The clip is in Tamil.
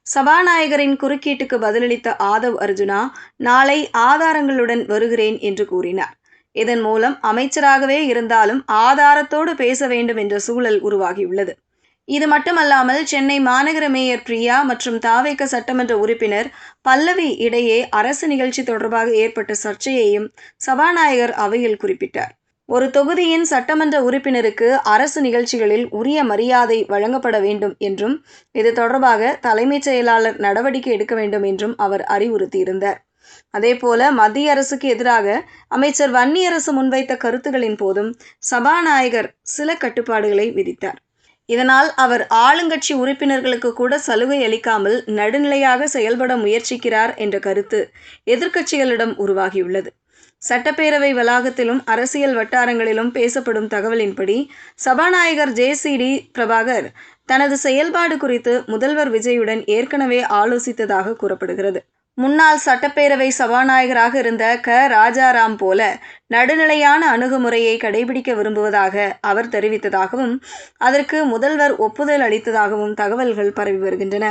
சபாநாயகரின் குறுக்கீட்டுக்கு பதிலளித்த ஆதவ் அர்ஜுனா, நாளை ஆதாரங்களுடன் வருகிறேன் என்று கூறினார். இதன் மூலம் அமைச்சராகவே இருந்தாலும் ஆதாரத்தோடு பேச வேண்டும் என்ற சூழல் உருவாகியுள்ளது. இது மட்டுமல்லாமல் சென்னை மாநகர மேயர் பிரியா மற்றும் தாவேக சட்டமன்ற உறுப்பினர் பல்லவி இடையே அரசு நிகழ்ச்சி தொடர்பாக ஏற்பட்ட சர்ச்சையையும் சபாநாயகர் அவையில் குறிப்பிட்டார். ஒரு தொகுதியின் சட்டமன்ற உறுப்பினருக்கு அரசு நிகழ்ச்சிகளில் உரிய மரியாதை வழங்கப்பட வேண்டும் என்றும் இது தொடர்பாக தலைமைச் செயலாளர் நடவடிக்கை எடுக்க வேண்டும் என்றும் அவர் அறிவுறுத்தியிருந்தார். அதேபோல மத்திய அரசுக்கு எதிராக அமைச்சர் வன்னியரசு முன்வைத்த கருத்துகளின் போதும் சபாநாயகர் சில கட்டுப்பாடுகளை விதித்தார். இதனால் அவர் ஆளுங்கட்சி உறுப்பினர்களுக்கு கூட சலுகை அளிக்காமல் நடுநிலையாக செயல்பட முயற்சிக்கிறார் என்ற கருத்து எதிர்க்கட்சிகளிடம் உருவாகியுள்ளது. சட்டப்பேரவை வளாகத்திலும் அரசியல் வட்டாரங்களிலும் பேசப்படும் தகவலின்படி சபாநாயகர் ஜே.சி.டி. பிரபாகர் தனது செயல்பாடு குறித்து முதல்வர் விஜயுடன் ஏற்கனவே ஆலோசித்ததாக கூறப்படுகிறது. முன்னாள் சட்டப்பேரவை சபாநாயகராக இருந்த ராஜாராம் போல நடுநிலையான அணுகுமுறையை கடைபிடிக்க விரும்புவதாக அவர் தெரிவித்ததாகவும் அதற்கு முதல்வர் ஒப்புதல் அளித்ததாகவும் தகவல்கள் பரவி வருகின்றன.